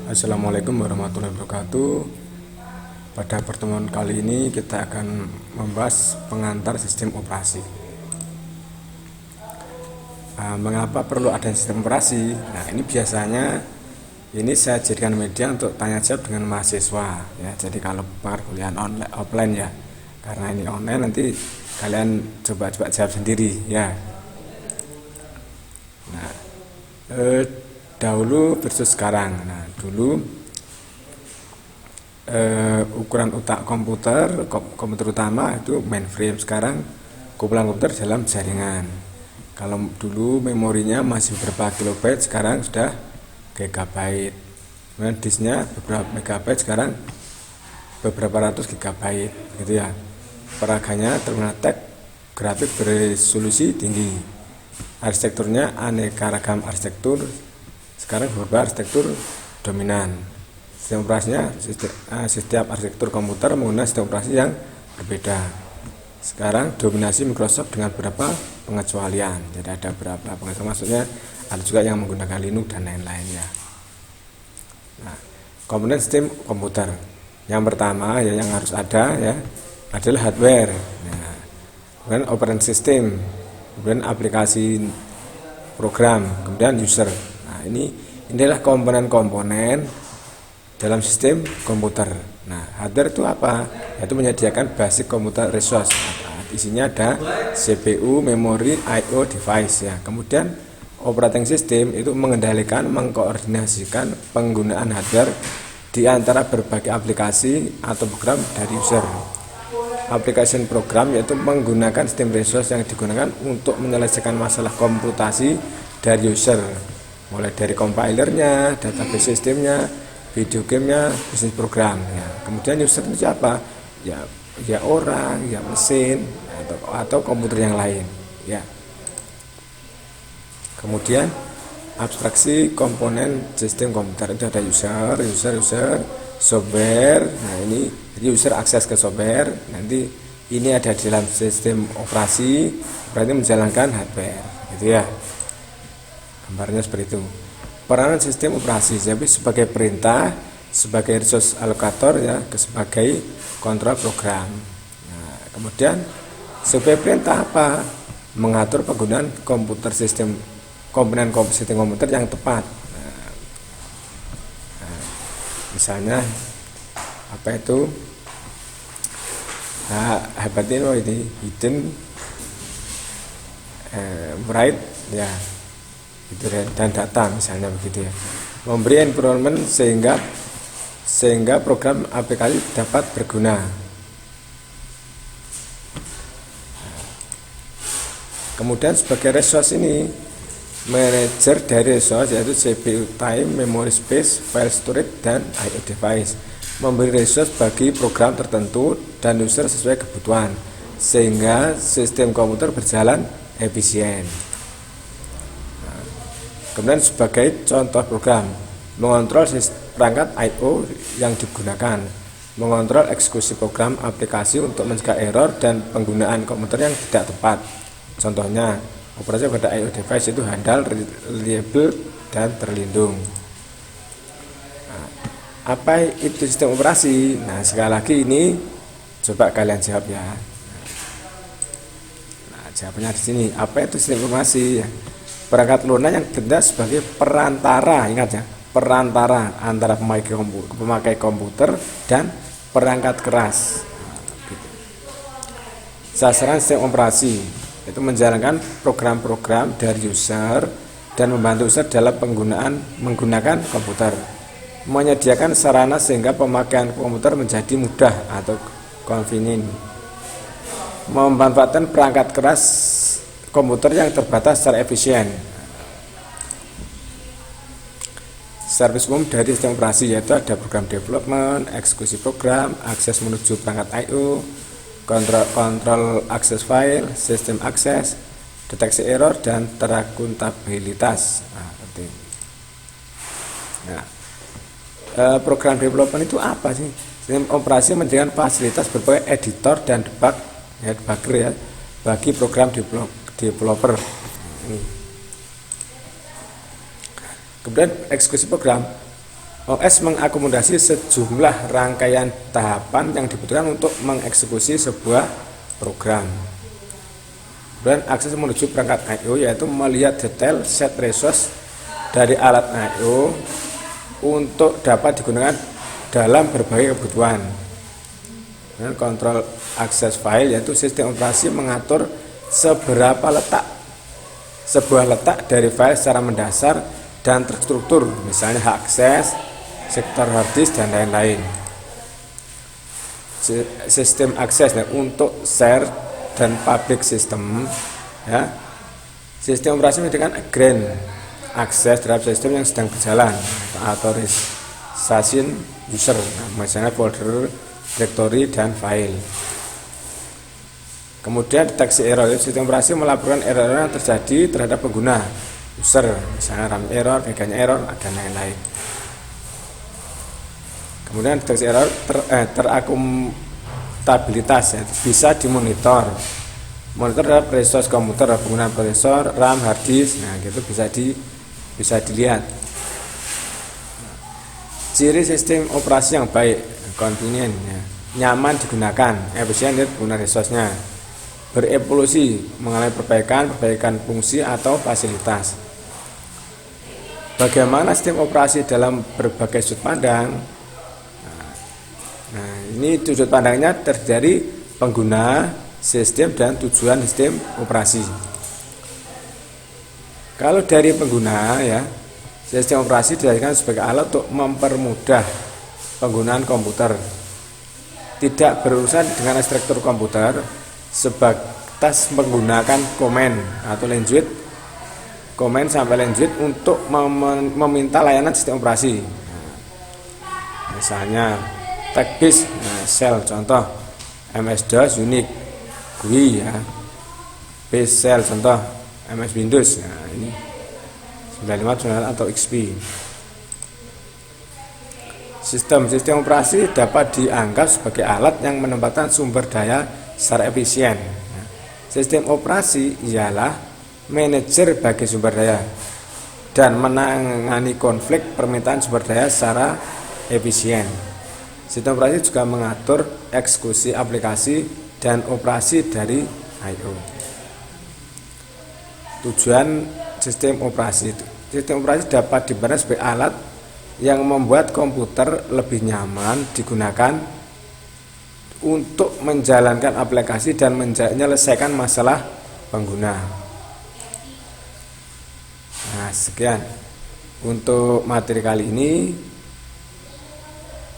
Assalamualaikum warahmatullahi wabarakatuh. Pada pertemuan kali ini kita akan membahas pengantar sistem operasi. Mengapa perlu ada sistem operasi? Nah, ini biasanya saya jadikan media untuk tanya jawab dengan mahasiswa ya. Jadi kalau perkuliahan online offline ya, karena ini online nanti kalian coba jawab sendiri ya. Nah, dahulu versus sekarang. Nah, dulu ukuran otak komputer utama itu mainframe, sekarang kumpulan komputer dalam jaringan. Kalau dulu memorinya masih beberapa kilobyte, sekarang sudah gigabyte. Kemudian disknya beberapa megabyte, sekarang beberapa ratus gigabyte gitu ya. Peraganya terminal teks grafik beresolusi tinggi. Arsitekturnya aneka ragam arsitektur, sekarang beberapa arsitektur dominan. Sistem operasinya setiap arsitektur komputer menggunakan sistem operasi yang berbeda. Sekarang dominasi Microsoft dengan beberapa pengecualian. Jadi ada beberapa pengecualian, maksudnya ada juga yang menggunakan Linux dan lain-lain ya. Nah, komponen sistem komputer yang pertama ya yang harus ada ya adalah hardware. Nah, kemudian operating system, kemudian aplikasi program, kemudian user. Nah, inilah komponen-komponen dalam sistem komputer. Nah, hardware itu apa? Yaitu menyediakan basic computer resource. Isinya ada CPU, memori, I/O device ya. Kemudian operating system itu mengendalikan, mengkoordinasikan penggunaan hardware di antara berbagai aplikasi atau program dari user. Application program yaitu menggunakan sistem resource yang digunakan untuk menyelesaikan masalah komputasi dari user, mulai dari compilernya, database sistemnya, video gamenya, bisnis program ya. Kemudian user itu apa? Ya orang, ya mesin atau komputer yang lain ya. Kemudian abstraksi komponen sistem komputer itu ada user, software. Nah, ini jadi user akses ke software. Nanti ini ada di dalam sistem operasi, berarti menjalankan hardware gitu ya. Gambarnya seperti itu. Peranan sistem operasi jadi sebagai perintah, sebagai resource allocator ya, sebagai kontrol program. Nah, kemudian sebagai perintah apa? Mengatur penggunaan komputer sistem komponen sistem komputer yang tepat. Nah, misalnya apa itu? Nah, hebatnya ini hidden, write ya. Itu dan data misalnya begitu ya, memberi environment sehingga program aplikasi dapat berguna. Kemudian sebagai resource ini manajer dari resource yaitu CPU time, memory space, file storage, dan I/O device, memberi resource bagi program tertentu dan user sesuai kebutuhan sehingga sistem komputer berjalan efisien. Kemudian sebagai contoh program, mengontrol perangkat I/O yang digunakan, mengontrol eksekusi program aplikasi untuk mencegah error dan penggunaan komputer yang tidak tepat. Contohnya, operasi pada I/O device itu handal, reliable, dan terlindung. Nah, apa itu sistem operasi? Nah, sekali lagi ini coba kalian jawab ya. Nah, jawabannya di sini. Apa itu sistem operasi? Perangkat lunak yang bertindak sebagai perantara, ingat ya, perantara antara pemakai komputer dan perangkat keras. Sasaran sistem operasi itu menjalankan program-program dari user dan membantu user dalam menggunakan komputer, menyediakan sarana sehingga pemakaian komputer menjadi mudah atau convenient, memanfaatkan perangkat keras komputer yang terbatas secara efisien. Service umum dari sistem operasi yaitu ada program development, eksekusi program, akses menuju perangkat I/O, kontrol akses file, sistem akses, deteksi error, dan terakuntabilitas. Program development itu apa sih? Sistem operasi menyediakan fasilitas berbagai editor dan debugger ya, bagi program developer. Kemudian eksekusi program OS mengakomodasi sejumlah rangkaian tahapan yang dibutuhkan untuk mengeksekusi sebuah program. Dan akses menuju perangkat I/O yaitu melihat detail set resource dari alat I/O untuk dapat digunakan dalam berbagai kebutuhan. Dan kontrol akses file yaitu sistem operasi mengatur seberapa sebuah letak dari file secara mendasar dan terstruktur, misalnya hak akses, sektor hard disk dan lain-lain. Sistem akses untuk share dan public system ya. Sistem operasi memberikan grant akses terhadap sistem yang sedang berjalan, authorization user, misalnya folder, directory dan file. Kemudian deteksi error, sistem operasi melaporkan error yang terjadi terhadap pengguna, user, misalnya RAM error, meganya error dan lain-lain. Kemudian deteksi error terakuntabilitas ya, bisa dimonitor. Monitor terhadap resource komputer, penggunaan prosesor, RAM, hard disk, nah gitu bisa dilihat. Ciri sistem operasi yang baik, convenient ya, nyaman digunakan, efisien penggunaan resource-nya, berevolusi, mengalami perbaikan fungsi atau fasilitas. Bagaimana sistem operasi dalam berbagai sudut pandang? Nah, ini sudut pandangnya terdiri pengguna, sistem, dan tujuan sistem operasi. Kalau dari pengguna ya, sistem operasi dijadikan sebagai alat untuk mempermudah penggunaan komputer. Tidak berurusan dengan struktur komputer, sebatas menggunakan komen atau lanjut, komen sampai lanjut untuk meminta layanan sistem operasi. Misalnya TechBase, shell contoh, MS-DOS, Unix, GUI ya, base shell contoh, MS Windows, nah ini 95 atau XP. Sistem operasi dapat dianggap sebagai alat yang menempatkan sumber daya secara efisien. Sistem operasi ialah manajer bagi sumber daya dan menangani konflik permintaan sumber daya secara efisien. Sistem operasi juga mengatur eksekusi aplikasi dan operasi dari I/O. Tujuan sistem operasi dapat dipandang sebagai alat yang membuat komputer lebih nyaman digunakan untuk menjalankan aplikasi dan menyelesaikan masalah pengguna. Nah, sekian untuk materi kali ini.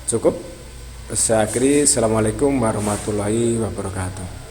Cukup. Saya akhiri. Assalamualaikum warahmatullahi wabarakatuh.